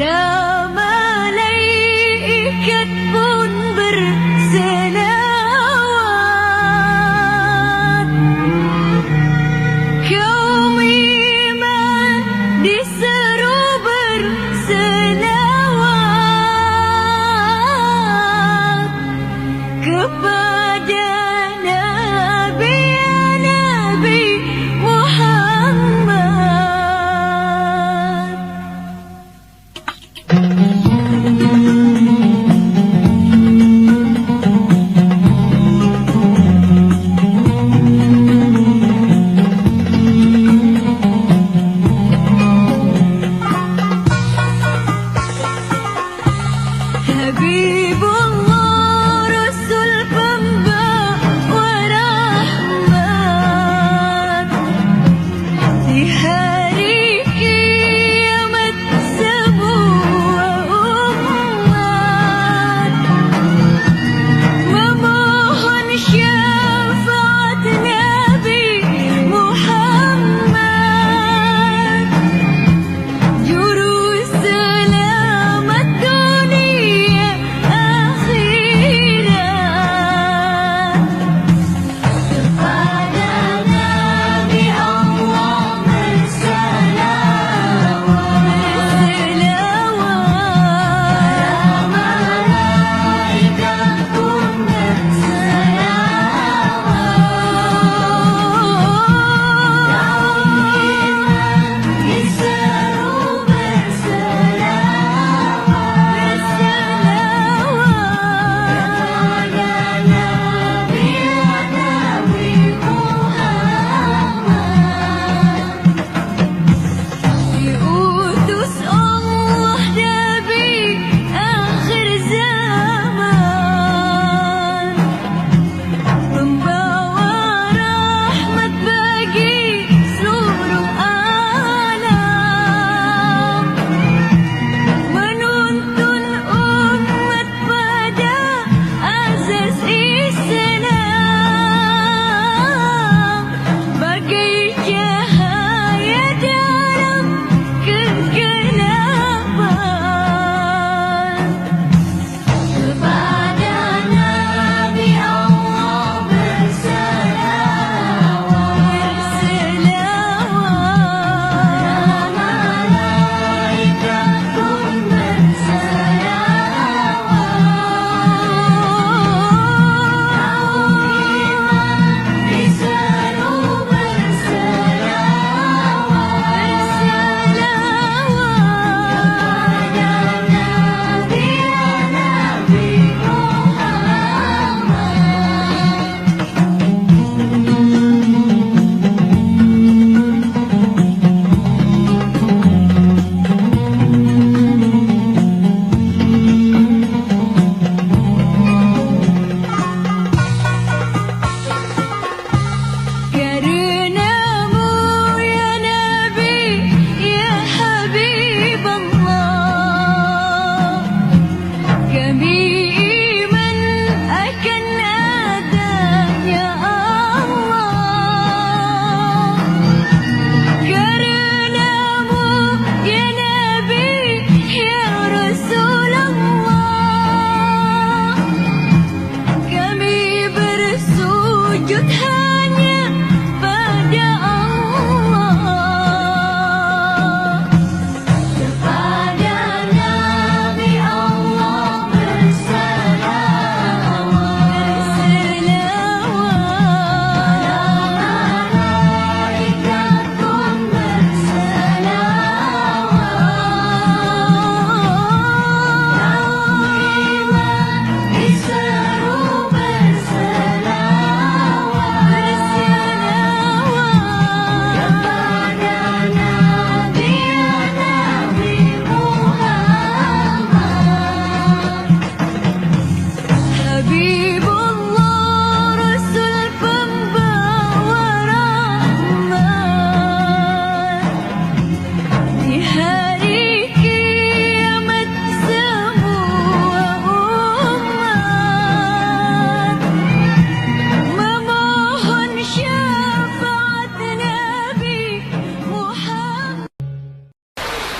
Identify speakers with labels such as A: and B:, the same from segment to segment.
A: Para malaikat pun berselawat. Kaum iman diseru berselawat kepada Nabi Nabi Muhammad.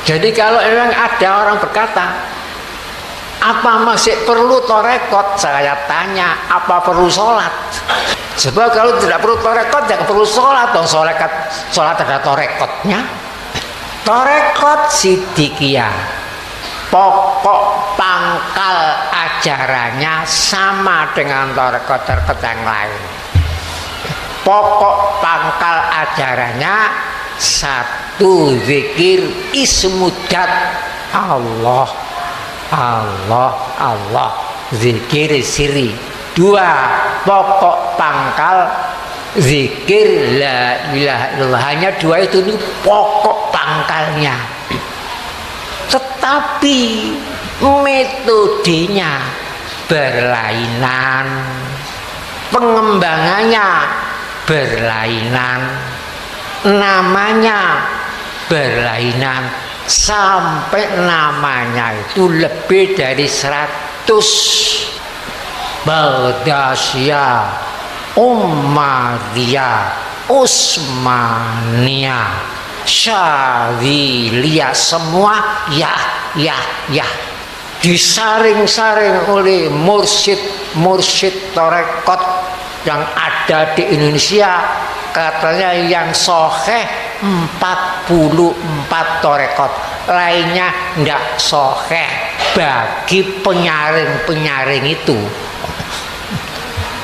B: Jadi kalau memang ada orang berkata, apa masih perlu torekot? Saya tanya, apa perlu sholat? Sebab kalau tidak perlu torekot, tidak perlu sholat. Dong sholat ada torekotnya. Torekot sidikiyah, pokok pangkal ajarannya sama dengan torekot yang lain. Pokok pangkal ajarannya satu, zikir ismudat, Allah, Allah, Allah, zikir siri. Dua, pokok pangkal zikir la ilaha illallah. Hanya dua itu, ini pokok pangkalnya. Tetapi metodenya berlainan, pengembangannya berlainan, namanya berlainan, sampai namanya itu lebih dari 100. Baghdasiyah, Umayyah, Utsmaniyah, Syadziliyah, semua ya disaring-saring oleh mursyid torekot yang ada di Indonesia. Katanya yang soheh 44 torekot, lainnya ndak soheh bagi penyaring itu.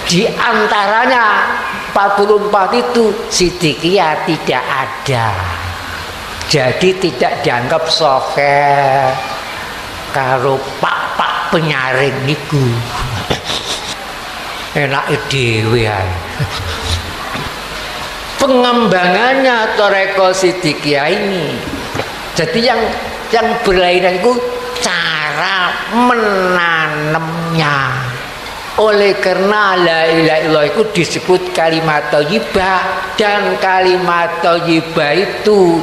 B: Di antaranya 44 itu sidikiyah tidak ada, jadi tidak dianggap soheh karo pak penyaring niku. Enak dhewe ae. Pengembangannya toreko sidikiyah ini. Jadi yang berlainan itu cara menanamnya. Oleh karena la ilaha illallah itu disebut kalimat thayyibah, dan kalimat thayyibah itu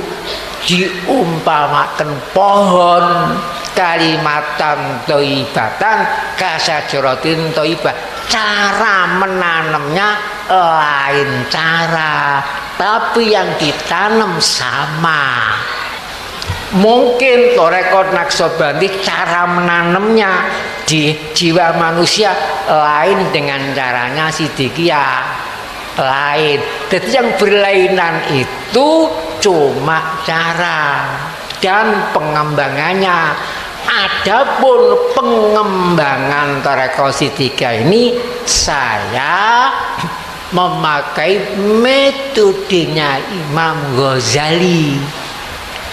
B: diumpamakan pohon, kalimatan thayyibatan kasajaratin thayyibah. Cara menanamnya lain cara, tapi yang ditanam sama. Mungkin torekot Naqsabandi cara menanamnya di jiwa manusia lain dengan caranya sidikiyah lain. Jadi yang berlainan itu cuma cara dan pengembangannya. Adapun pengembangan torekot sidikiyah ini saya memakai metodenya Imam Ghazali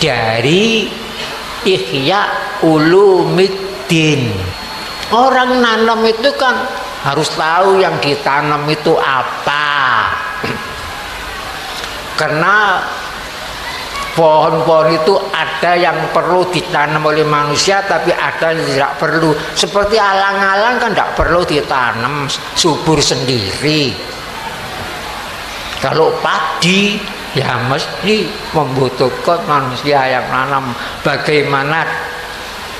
B: dari Ihya Ulumiddin. Orang nanam itu kan harus tahu yang ditanam itu apa. Karena pohon-pohon itu ada yang perlu ditanam oleh manusia, tapi ada yang tidak perlu. Seperti alang-alang kan tidak perlu ditanam, subur sendiri. Kalau padi ya mesti membutuhkan manusia yang nanam. Bagaimana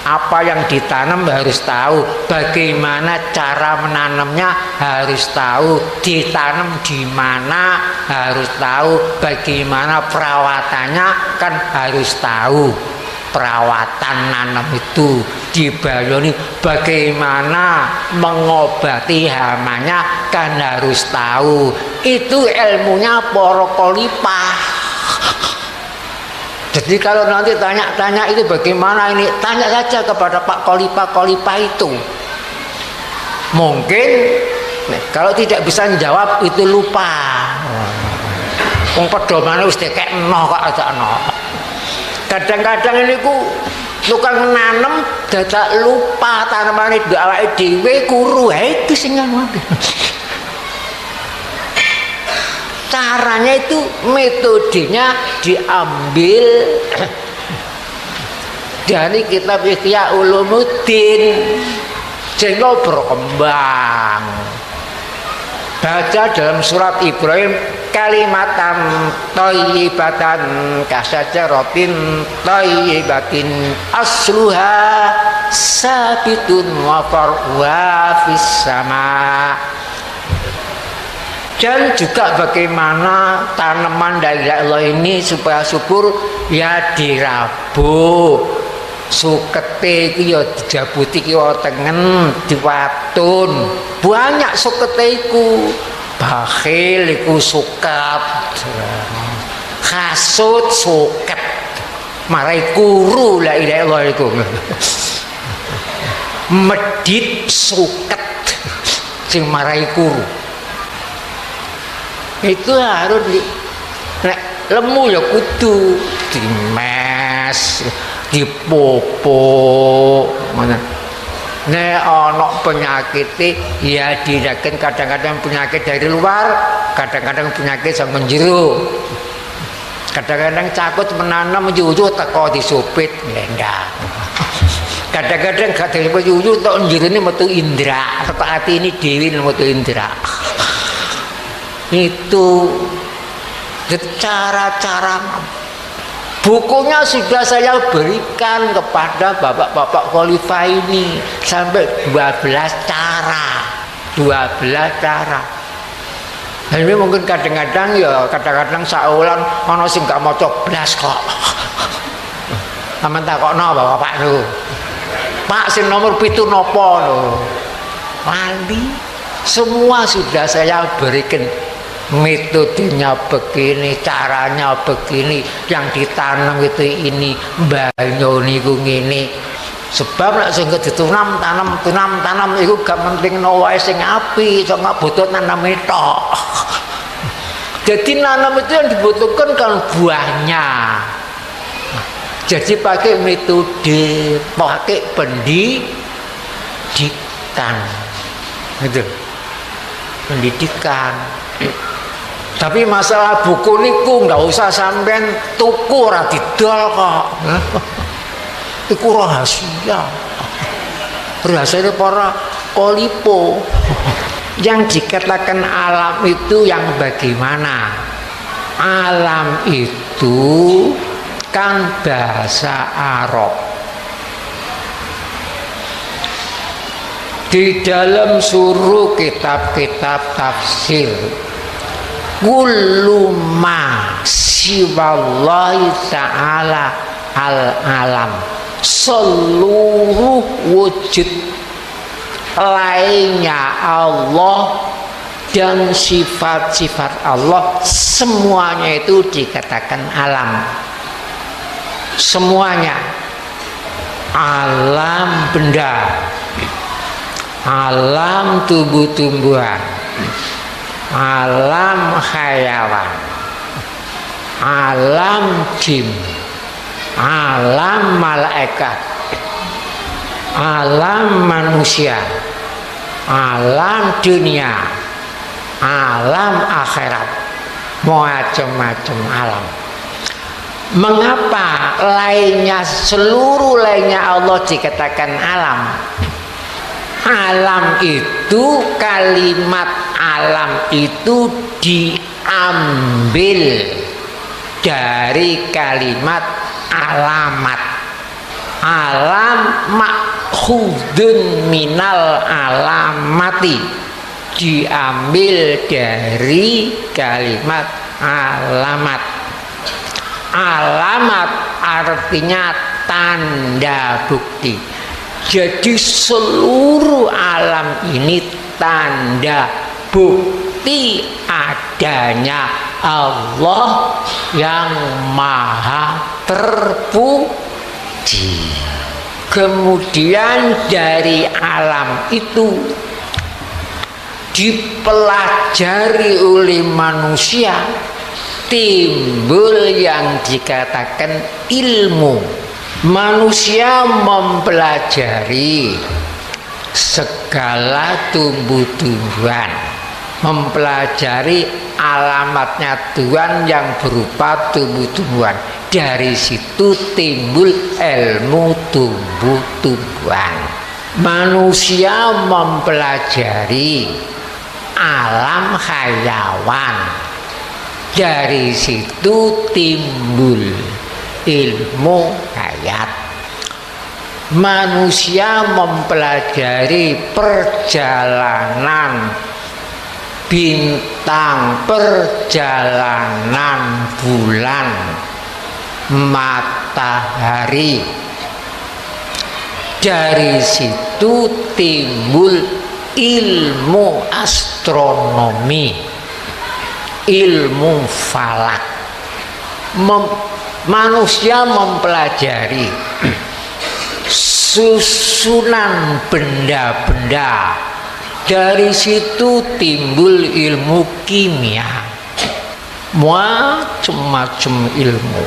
B: apa yang ditanam harus tahu, bagaimana cara menanamnya harus tahu, ditanam di mana harus tahu, bagaimana perawatannya kan harus tahu. Perawatan nanam itu dibayoni, bagaimana mengobati hamanya kan harus tahu. Itu ilmunya para khalifah. Jadi kalau nanti tanya-tanya itu bagaimana ini, tanya saja kepada Pak Khalifah itu. Mungkin kalau tidak bisa menjawab itu lupa. Wong pedomane wis dekek eno kok aja eno. Kadang-kadang ini ku tukang nanem dadak lupa tanamane awake dhewe kuru. Itu sing ngono. Caranya itu metodenya diambil dari kitab Ihya Ulumuddin sehingga berkembang. Baca dalam surat Ibrahim, kalimatan thayyibatan kasajaratin thayyibatin asluha sabitun wa far'uha fis sama. Dan juga bagaimana tanaman la ilaha illallah ini supaya subur ya dirabu. Sukete iki ya dijabuti kiwa tengen, diwatun. Banyak sukete iku. Bakhil iku suket. Hasud suket. Marai kuru la ilaha illallah iku. Medit suket sing marai kuru. Itu harus nek lemu ya kudu dimes, dipupuk mana. Nek ana penyakit ya diraken kadang-kadang penyakit dari luar, kadang-kadang penyakit sang menjero. Kadang-kadang cakut menanam juju teko disupit ngendak. Kadang-kadang gak ada juju tok njirene metu indra, tok ati ini dewi metu indra. Itu cara-cara bukunya sudah saya berikan kepada bapak-bapak khalifah ini sampai 12 cara. Dan ini mungkin kadang-kadang ya kadang-kadang saulan ana sing gak maca blas kok. Sampeyan takokno bapak niku. Pak sing nomor 7 napa lho? Lali. Semua sudah saya berikan. Metodenya begini, caranya begini, yang ditanam itu ini, banyu niku ngene. Sebab nek sing ditanam tanam iku gak penting wae sing apik, sok gak butuh nanam tok. Jadi nanam itu yang dibutuhkan kan buahnya. Jadi pakai metode, pakai pendidikan. Gitu. Pendidikan. Tapi masalah buku niku nggak usah sampean tuku ora didol kok. Iku rahasia. Rahasia para kolipo. Yang dikatakan alam itu yang bagaimana? Alam itu kan bahasa Arab. Di dalam suruh kitab-kitab tafsir kullu ma siwallahi ta'ala al-alam, seluruh wujud lainnya Allah dan sifat-sifat Allah semuanya itu dikatakan alam. Semuanya alam benda, alam tumbuh-tumbuhan, alam hayawan, alam jin, alam malaikat, alam manusia, alam dunia, alam akhirat, macam-macam alam. Mengapa lainnya, seluruh lainnya Allah dikatakan alam? Alam itu, kalimat alam itu diambil dari kalimat alamat. Alam makhudun minal alamati, diambil dari kalimat alamat. Alamat artinya tanda bukti. Jadi seluruh alam ini tanda bukti adanya Allah yang maha terpuji. Kemudian dari alam itu dipelajari oleh manusia, timbul yang dikatakan ilmu. Manusia mempelajari segala tumbuh-tumbuhan, mempelajari alamatnya Tuhan yang berupa tumbuh-tumbuhan. Dari situ timbul ilmu tumbuh-tumbuhan. Manusia mempelajari alam hayawan. Dari situ timbul ilmu hayat. Manusia mempelajari perjalanan bintang, perjalanan bulan, matahari. Dari situ timbul ilmu astronomi, ilmu falak. Manusia mempelajari susunan benda-benda. Dari situ timbul ilmu kimia, macam-macam ilmu.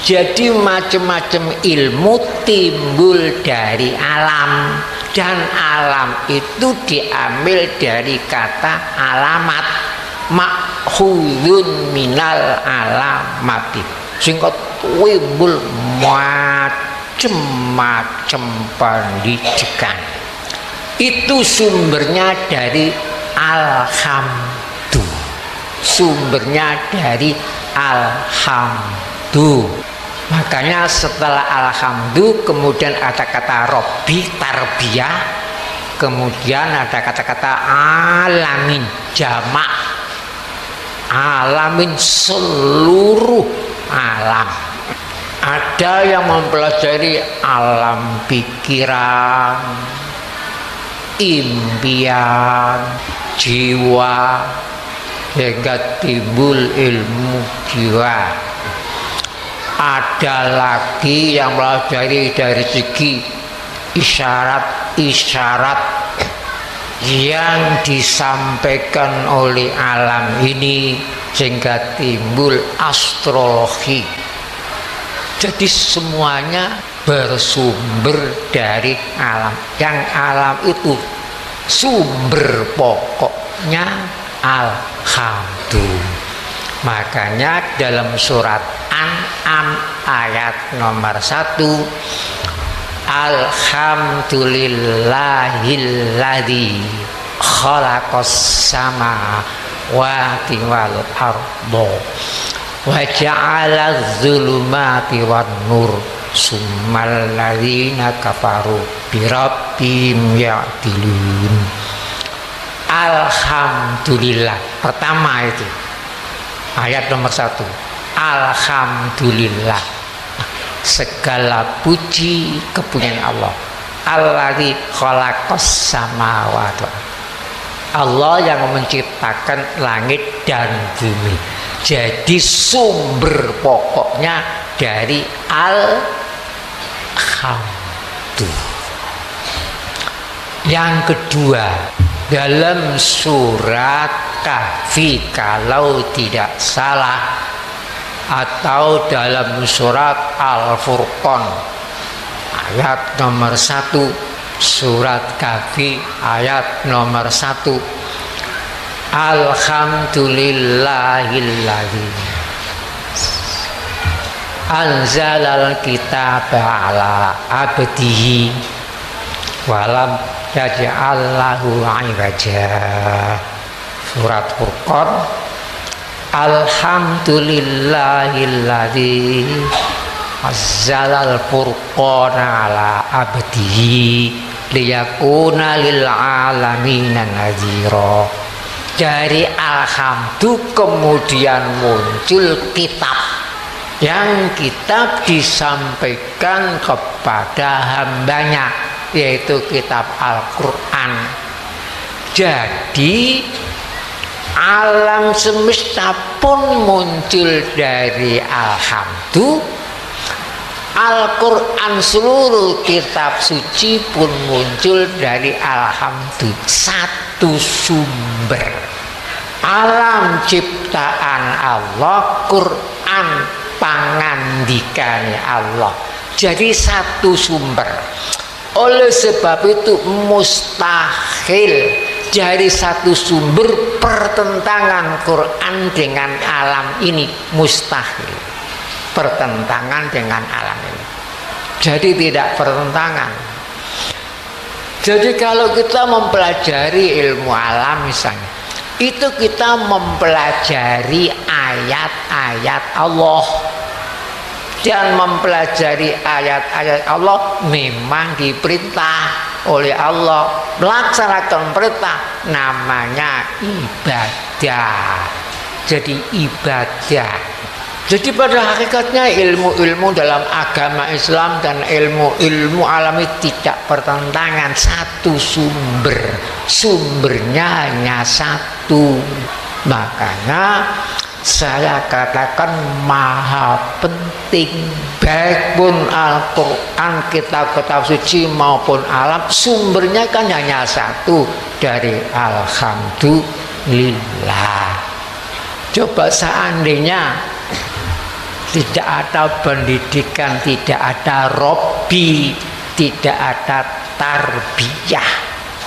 B: Jadi macam-macam ilmu timbul dari alam, dan alam itu diambil dari kata alamat, makhudun minal alamati. Singkat timbul macam-macam pendidikan. Itu sumbernya dari alhamdu. Sumbernya dari alhamdu. Makanya setelah alhamdu kemudian ada kata robbi, tarbiyah. Kemudian ada kata-kata alamin, jamak. Alamin, seluruh alam. Ada yang mempelajari alam pikiran, impian, jiwa, hingga timbul ilmu jiwa. Ada lagi yang mempelajari dari segi isyarat-isyarat yang disampaikan oleh alam ini, sehingga timbul astrologi. Jadi semuanya bersumber dari alam. Yang alam itu sumber pokoknya alhamdulillah. Makanya dalam surat An'am ayat nomor 1, alhamdulillahilladzi khalaqas samawati wal arda wa ja'ala dzulumati wan nur summal ladzina kafaru bi rabbihim ya'dilun. Alhamdulillah pertama itu ayat nomor 1, alhamdulillah, segala puji kepunyaan Allah. Alladzi khalaqas samawati, Allah yang menciptakan langit dan bumi. Jadi sumber pokoknya dari alhamdulillah. Yang kedua, dalam surat Kahfi kalau tidak salah, atau dalam surat Al-Furqan ayat nomor 1, surat Kahfi ayat nomor 1, alhamdulillahilladzi anzalal kitaba ala abdihi walam yaj'allahu 'iwaja. Surat Furqan, alhamdulillahilladzi azzalal furqana ala abdihi liyakuna lil alamina nadhira. Dari alhamdulillah kemudian muncul kitab, yang kitab disampaikan kepada hambanya, yaitu kitab Al-Quran. Jadi alam semesta pun muncul dari alhamdulillah. Al-Quran, seluruh kitab suci pun muncul dari alhamdulillah. Satu sumber. Alam ciptaan Allah, Quran pangandikane Allah. Jadi satu sumber. Oleh sebab itu mustahil dari satu sumber pertentangan Quran dengan alam ini, mustahil pertentangan dengan alam ini. Jadi tidak pertentangan. Jadi kalau kita mempelajari ilmu alam misalnya, itu kita mempelajari ayat-ayat Allah. Dan mempelajari ayat-ayat Allah memang diperintah. oleh Allah, melaksanakan perintah, namanya ibadah. Jadi ibadah. Jadi pada hakikatnya ilmu-ilmu dalam agama Islam dan ilmu-ilmu alami tidak bertentangan, satu sumbernya hanya satu. Makanya saya katakan maha penting, baik pun Al-Quran, kitab-kitab suci maupun alam, sumbernya kan hanya satu, dari Alhamdulillah. Coba seandainya tidak ada pendidikan, tidak ada robbi, tidak ada tarbiyah,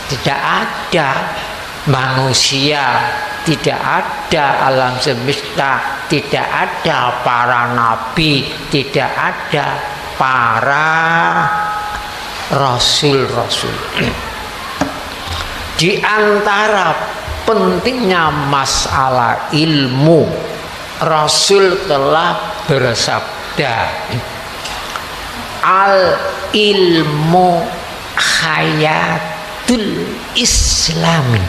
B: tidak ada manusia, tidak ada alam semesta, tidak ada para nabi, tidak ada para rasul-rasul. Di antara pentingnya masalah ilmu, Rasul telah bersabda, al ilmu hayatul islami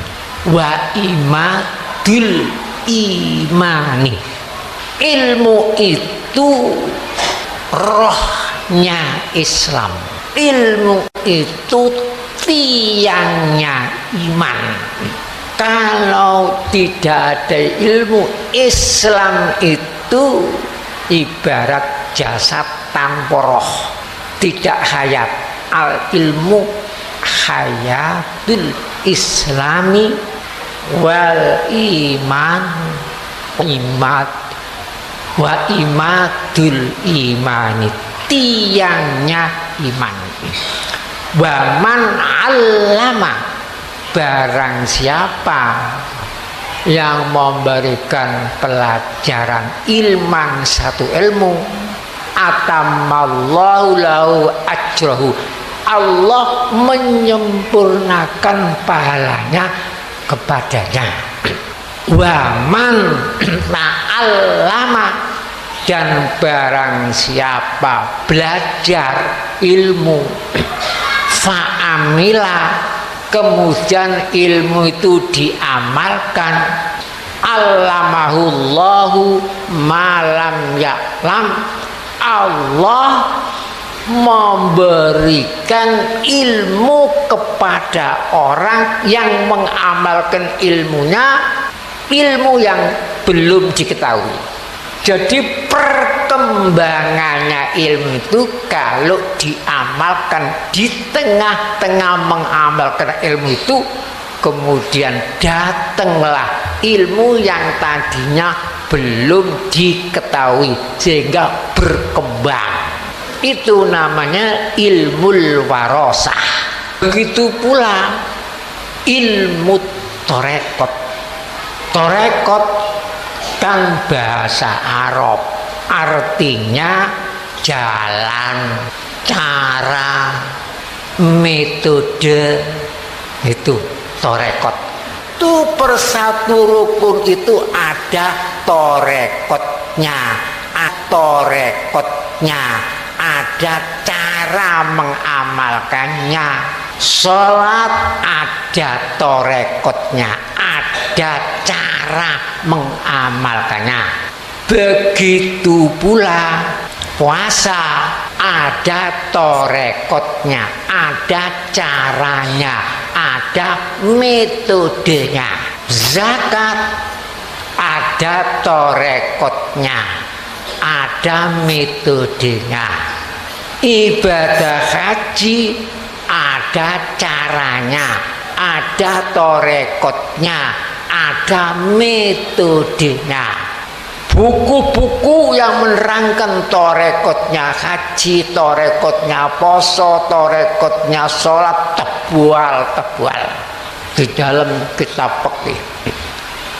B: wa imadul imani. Ilmu itu rohnya Islam, ilmu itu tiangnya iman. Kalau tidak ada ilmu, Islam itu ibarat jasad tanpa roh, tidak hayat. Al ilmu hayatul islami wal iman wa imadul imani, tiangnya iman. Wa man allama, barang siapa yang memberikan pelajaran ilman, satu ilmu, atamallahu lahu ajrahu, Allah menyempurnakan pahalanya kepadanya. Wa man ta'allama, dan barang siapa belajar ilmu, fa'amila, kemudian ilmu itu diamalkan, allamahullahu malam ya'lam, Allah memberikan ilmu kepada orang yang mengamalkan ilmunya, ilmu yang belum diketahui. Jadi perkembangannya ilmu itu kalau diamalkan, di tengah-tengah mengamalkan ilmu itu, kemudian datanglah ilmu yang tadinya belum diketahui sehingga berkembang. Itu namanya ilmul warosah. Begitu pula ilmu torekot. Torekot kan bahasa Arab, artinya jalan, cara, metode. Itu torekot. Itu persatu rukun itu ada torekotnya, ada cara mengamalkannya. Sholat ada torekotnya, ada cara mengamalkannya. Begitu pula puasa ada torekotnya, ada caranya, ada metodenya. Zakat ada torekotnya, ada metodenya. Ibadah haji ada caranya, ada torekotnya, ada metodenya. Buku-buku yang menerangkan torekotnya haji, torekotnya poso, torekotnya sholat tebal di dalam kitab fikih.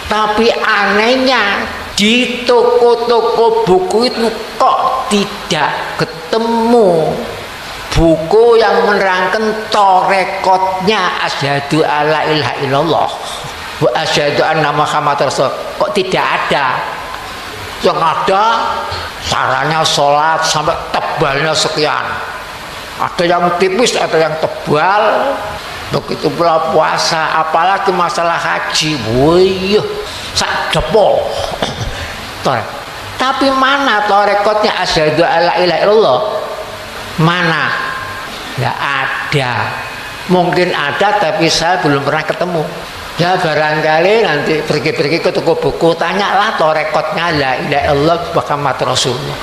B: Tapi anehnya di toko-toko buku itu kok tidak ketemu buku yang menerangkan torekotnya asyhadu alla ilaha illallah wa asyhadu anna muhammadar rasul. Kok tidak ada? Yang ada caranya sholat sampai tebalnya sekian, Ada yang tipis, ada yang tebal. Begitu pula puasa, apalagi masalah haji. Wih, sak jempol. Tapi mana torekotnya asyhadu alla ilaha illallah? Mana? Nggak ada. Mungkin ada tapi saya belum pernah ketemu. Ya barangkali nanti pergi-pergi ke toko buku, tanyalah torekotnya la ilaha illallah Muhammad Rasulullah.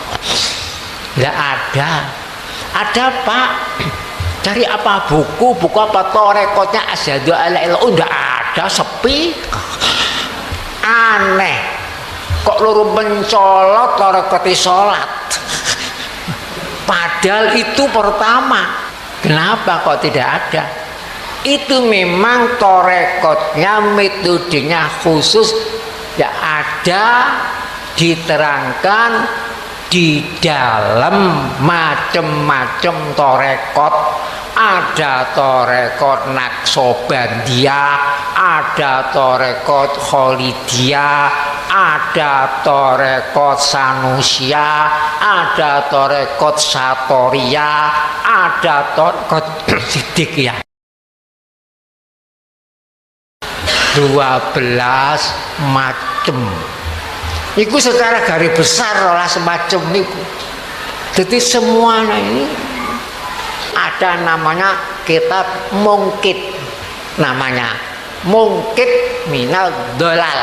B: Nggak ada. Ada Pak. Cari apa buku apa torekotnya asyhadu alla ilaha illallah. Nggak ada, sepi. Aneh. Kok luru mencolot torekoti sholat. Padahal itu pertama. Kenapa kok tidak ada? Itu memang torekotnya, metodenya khusus. Ya ada diterangkan di dalam macam-macam torekot. Ada torekot Naksobandia, ada torekot Kholidiyah, ada torekot Sanusia, ada torekot Satoria, ada torekot Siddiqiyah. 12 macam. Iku secara garis besar olah semacam niku. Jadi semuanya ini ada namanya kitab mungkit, namanya mungkit minal dolal.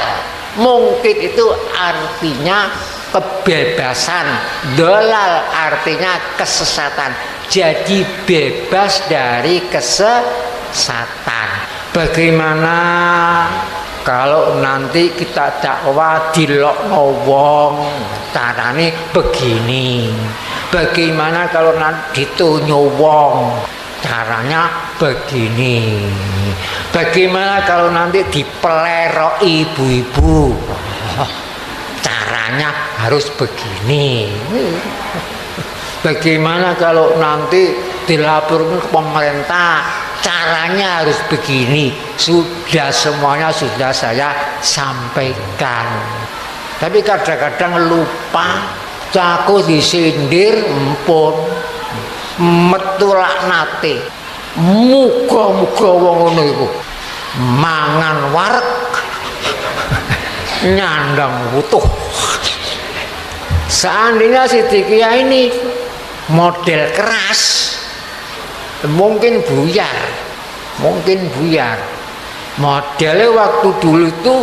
B: Mungkit itu artinya kebebasan, dolal artinya kesesatan. Jadi bebas dari kesesatan. Bagaimana kalau nanti kita dakwah dilokno wong, carane begini. Bagaimana kalau nanti ditunyo wong, caranya begini. Bagaimana kalau nanti dipelero ibu-ibu, caranya harus begini. Bagaimana kalau nanti dilaporkan ke pemerintah, caranya harus begini. Sudah semuanya sudah saya sampaikan. Tapi kadang-kadang lupa. Aku disindir empun metu laknate. Muga-muga wong ngono iku mangan wareg nyandang butuh. Seandainya Siddiqiyah ini model keras, mungkin buyar. Modelnya waktu dulu itu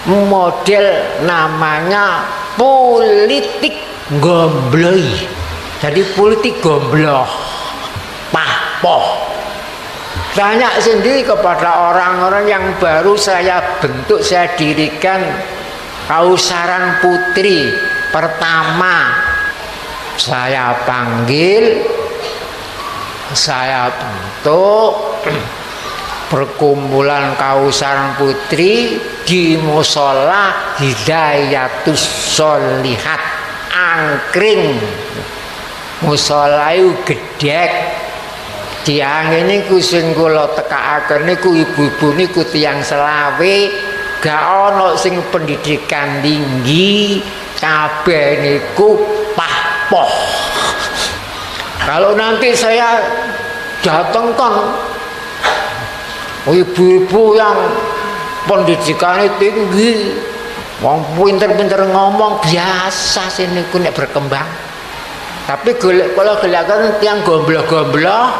B: model namanya politik gombloi. Jadi politik gombloh, pahpoh. Tanya sendiri kepada orang-orang yang baru saya bentuk, saya dirikan Kausaran Putri pertama. Saya panggil, saya bentuk perkumpulan Kausaran Putri di Musola Hidayatus Sholihat Angkring. Musola itu gedek. Tiang ini sing kula tekakaken niku ibu-ibu niku tiyang selawe, gak ono sing pendidikan tinggi, kabeh niku pahpoh. Kalau nanti saya datang kan ibu-ibu yang pendidikannya tinggi, wong pinter-pinter ngomong biasa sih niku nek berkembang. Tapi kalau kelihatan tiang gombloh-gombloh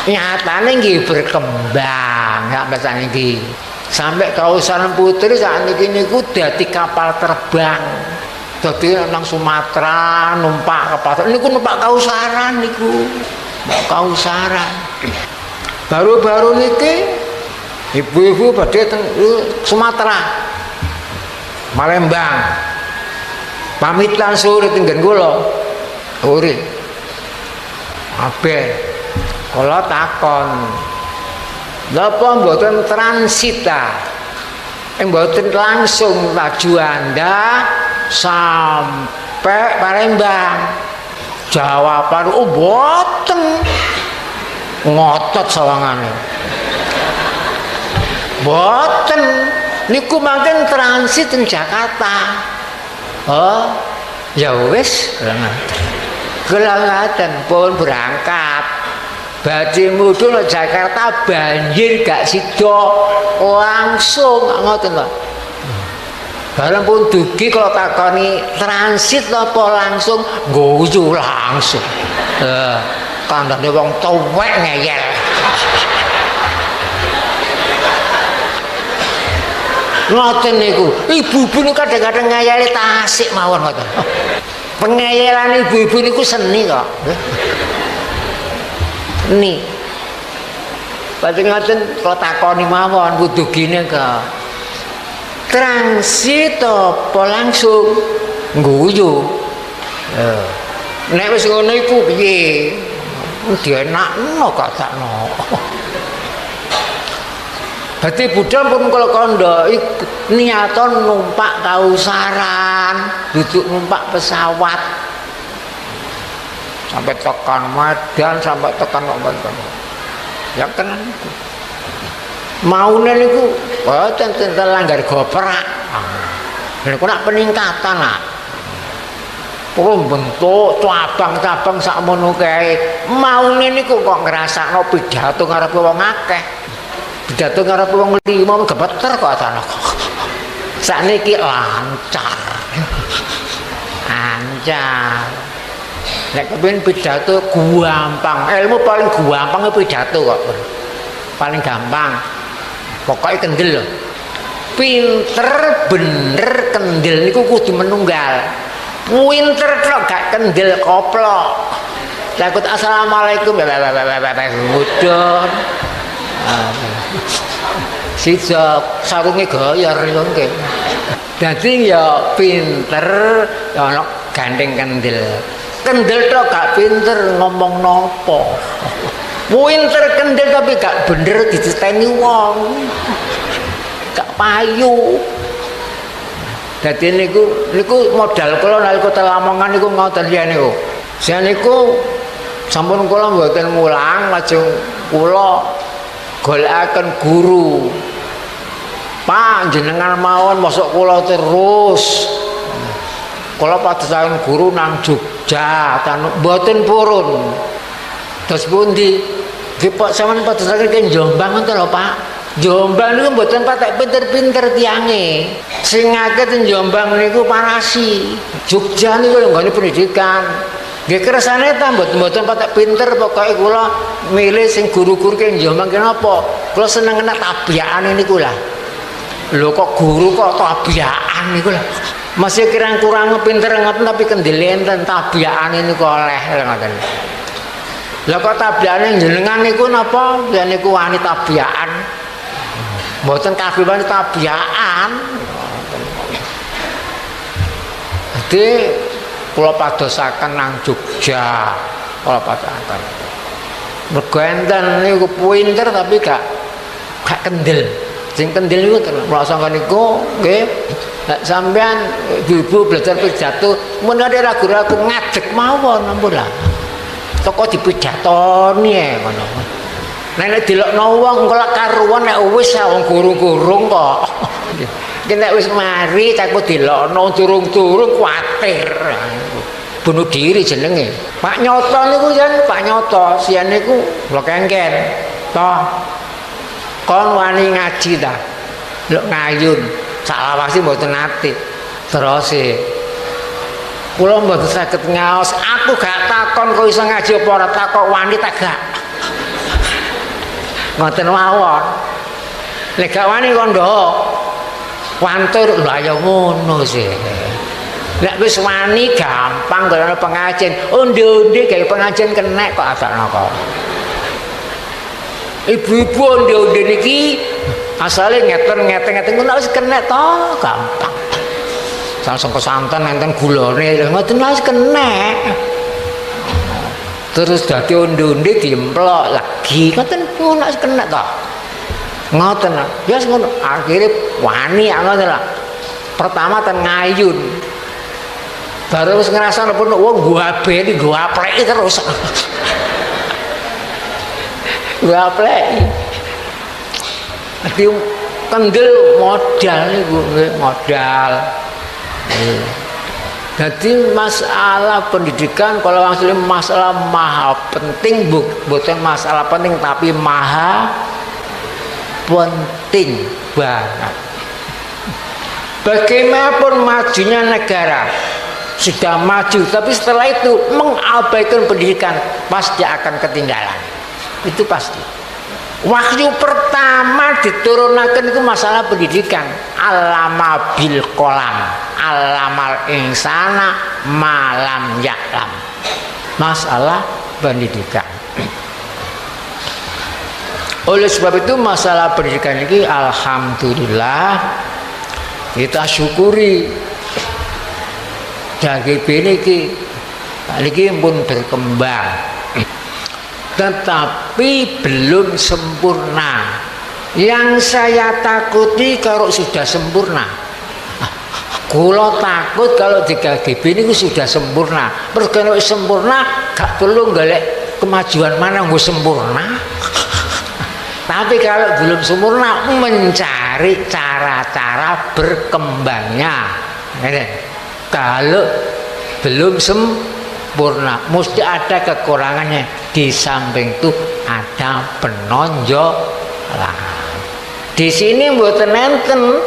B: nyatane nggih berkembang, nggak besar nggih. Sampai Kausaran Putri saat ini niku dadi kapal terbang. Dadi nang Sumatera numpak kapal. Niku numpak Kausaran niku. Kausaran. Baru-baru niki ibu-ibu badhe teng Sumatera. Palembang. Pamit langsung tinggal kula. Uri, abe, kalau takon, lapa mboten transit ta, mboten langsung tujuan sampai Palembang. Jawaban, oh mboten, ngotot sawangane, mboten, niku mangken transit di Jakarta. Oh, ya wis, Kelangatan pun berangkat. Badhe mudhun nang Jakarta banjir gak sida langsung ngoten lho. Bareng pun dugi kalau takoni transit apa langsung guyu langsung. Kandhane wong tuwek ngeyel. Ngoten niku, ibu-ibu niku kadang-kadang ngeyeli tasik mawon ngoten. Pengeyelan ibu-ibu niku seni kok. Nih, berarti ngoten kalau takoni mawon kudu gini ke transit apa langsung guyu. Nek wis ngono iku piye? Dienakno katakno. Berarti budal pun kalau kondo niaton numpak kausaran, duduk numpak pesawat. Sampai tekan Medan, sampai tekan Lombok. Ya kan itu. Maune niku boten langgar goprak. Niku nak peningkatan lah. Pun bentuk cabang-cabang sakmono kae. Maune niku kok ngrasakno pidato ngarepe wong akeh. Pidato ngarepe wong 5 gemeter kok ana. Sakniki lancar. Lancar. Nek kepen pidato gampang, ilmu paling gampang pidato kok. Paling gampang. Pokoknya kendel lho. Pinter bener kendel niku kudu menunggal. Pinter tok gak kendel koplok. Takut assalamualaikum mudhun. Sija sarunge gayar nggih. Dadi ya pinter ya ana gandeng kendel. Kendel tok gak pinter ngomong nopo. Pinter kendel tapi gak bener dititeni wong. Gak payu. Dadi niku modal kula nalika Lamongan niku ngoten riyen niku. Saya niku sampun kula mboten mulang lajeng kula golekaken guru. Pak jenengan mawon mosok kula terus. Kula padosaken guru nang Jogja, mboten purun. Terus pundi? Nggih Pak sampean padosaken ke Jombang ngoten lho Pak. Jombang niku mboten patek pinter-pinter tiange. Sing akeh ten Jombang niku Parasi. Jogja niku lho nggone pendidikan. Nggih kersane ta mboten patek pinter pokoke kula milih sing guru-guru ke Jombang kenapa? Kula seneng nek tabiakane niku lah. Lho kok guru kok tabiakan niku lah. Masih kurang pinter ngoten tapi kendele enten tabiakane niku oleh ngoten. Lah kok tabiakane jenengan niku napa? Ya niku wani tabiakan. Mboten kabeh wani tabiakan. Dadi kula padosaken nang Jogja. Kula padosaken. Mergo enten niku pinter tapi gak kendel. Sing kendel niku mrasangka niku nggih nek sampean ibu belajar pidato mun ada ragu-ragu ngadeg mawon ampun lah. Toko dipidatoni ngono. Nek dilokno wong kok karuan nek wis wong guru-gurung kok. Ki nek wis mari cakku dilokno durung-durung kuwatir. Bunuh diri jenenge. Pak Nyoto niku jan Pak Nyoto sian niku lho kengken. Toh kon wani ngaji ta. Lho ngayun. Salawasi mboten nate. Terus kula mboten saged ngaos. Aku gak takon kok iso ngaji apa ora takok wani ta gak. Ngoten mawon. Nek gak wani kandha wantur lho ayo ngono sih. Nek wis wani gampang kalau pengajian. Onde-onde gawe pengajian kenek kok asakno kok. Ibu-ibu onde-onde niki asale ngeten ngono wis kenek to gampang. Langsung kesanten enten gulane ngoten wis kenek. Terus dadi onde-onde diemplok lagi ngoten ngono wis kenek to. Ngoten ya ngono akhire wani ngoten lah. Pertama ten ngayun. Baru wis ngrasa pun wong gua beli gua pleki terus. Gua pleki. Dadi kendel modal niku modal. Jadi masalah pendidikan kalau masalah masalah maha penting, bukan masalah penting tapi maha penting banget. Bagaimanapun majunya negara sudah maju, tapi setelah itu mengabaikan pendidikan pasti akan ketinggalan. Itu pasti. Wahyu pertama diturunkan itu masalah pendidikan. Allama bil qalam, allamal insana malam ya'lam. Masalah pendidikan. Oleh sebab itu masalah pendidikan ini alhamdulillah kita syukuri. Jagi ini pun berkembang, tetapi belum sempurna. Yang saya takuti kalau sudah sempurna, kalau takut kalau di KGB ini sudah sempurna. Terus kalau sempurna gak perlu galek kemajuan mana gue sempurna. Tapi kalau belum sempurna mencari cara-cara berkembangnya. Kalau belum sempurna mesti ada kekurangannya. Di samping itu ada penonjolan. Di sini mboten enten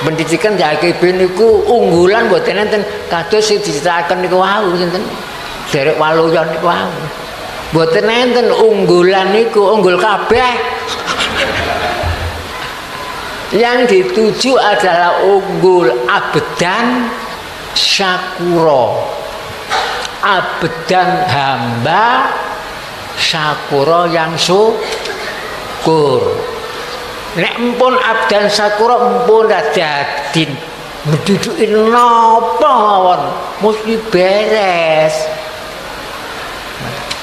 B: pendidikan JKB niku unggulan mboten enten kados sing dicitaken niku wau sinten derek waluyan niku wau. Mboten enten unggulan niku unggul kabeh. Yang dituju adalah unggul abedan syakuro, abedan hamba syakuro yang syukur. Nek empun abdan syakuro empun dadin menduduki napa mawon mesti beres.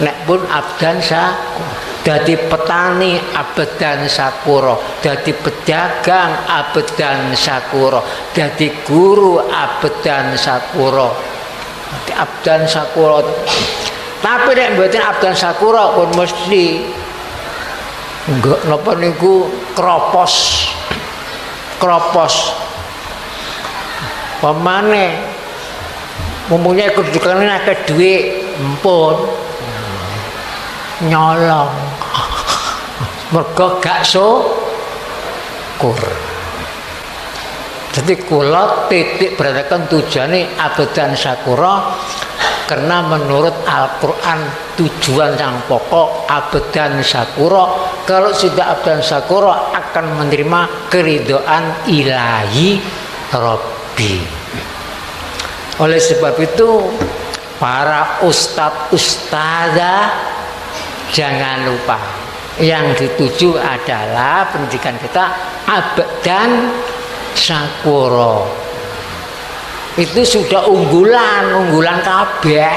B: Nek pun abdan syakuro dadi petani abedan syakuro, dadi pedagang abedan syakuro, dadi guru abedan syakuro, dadi abdan syakuro. Tapi nek mboten abdan syakuro pun mesti enggak napa niku kropos. Pemane mempunyai kedudukan akeh dhuwit empun nyolong. Mergo gak syukur. Jadi kula titik beradakan tujuane abedan syakura karena menurut Al-Quran tujuan yang pokok abedan syakura. Kalau sudah abedan syakura akan menerima keridhaan ilahi Rabbi. Oleh sebab itu para ustadz-ustadzah jangan lupa yang dituju adalah pendidikan kita abedan syakura. Itu sudah unggulan kabeh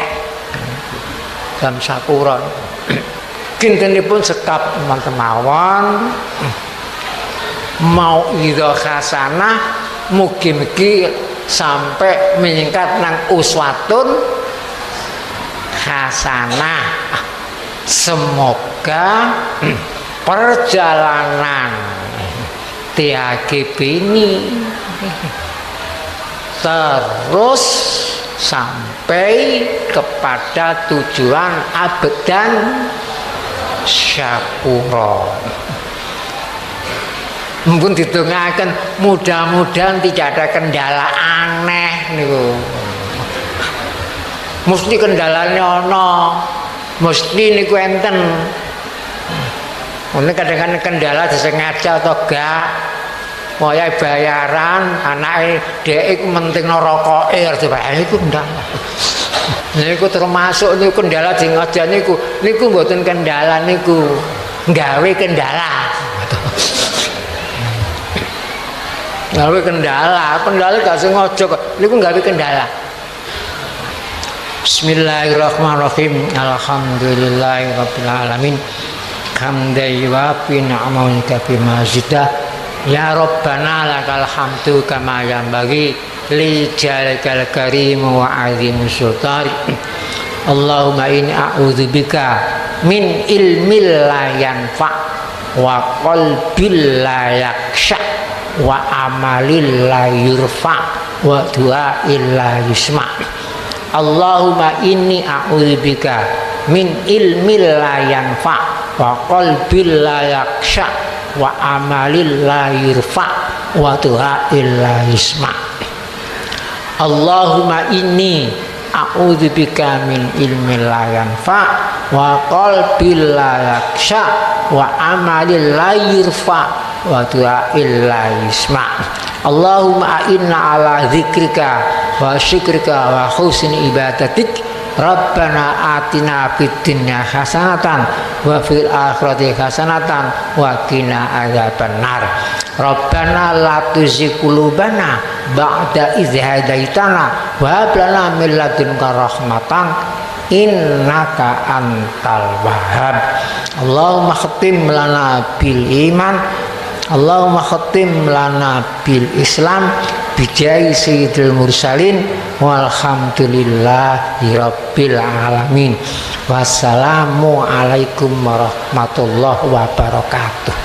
B: dalam syakura. Kintenipun sekap teman-teman mau idho hasanah mugi-mugi sampai meningkat nang uswatun hasanah. Semoga perjalanan THGB ini terus sampai kepada tujuan abedan syakura. Mungkin ditunggakan mudah-mudahan tidak ada kendala aneh niku. Mesti kendalanya ono, mesti niku enten. Ini kadang-kadang kendala disengaja atau gak. Moya bayaran anake dhek menting rokoke coba niku kendala. Niku termasuk niku kendala sengaja niku mboten kendala niku nggawe kendala. Gawe kendala gak sengaja kok niku gawe kendala. Bismillahirrahmanirrahim. Alhamdulillahirabbil alamin. Hamdan yuwafi ni'amatika bima zidah. Ya Rabbana lakal hamdu kama yanbaghi li jalikal karim wa azim sultani. Allahumma inni a'udzubika min ilmil la yanfa wa qalbil la yakhsha wa amalil la yurfa wa du'ail la yusma. Allahumma inni a'udzubika min ilmin la yanfa wa qalbil la yakhsha wa amalil la yurfa wa du'ail la yusma. Allahumma inni a'udzubika min ilmin la yanfa wa qalbil la yakhsha wa amalil la yurfa wa du'ail la yusma. Allahumma inna ala dzikrika wa syukrika wa husni ibadatik. Rabbana atina fid dunya hasanatan wa fil akhirati hasanatan wa qina adzabannar. Rabbana la tuzigh qulubana ba'da idh hadaitana wa hab lana min ladunka rahmatan innaka antal wahhab. Allahumma khatim lana bil iman, Allahumma khatim lana bil Islam bijai sayyidil mursalin walhamdulillahi rabbil alamin. Wassalamu alaikum warahmatullahi wabarakatuh.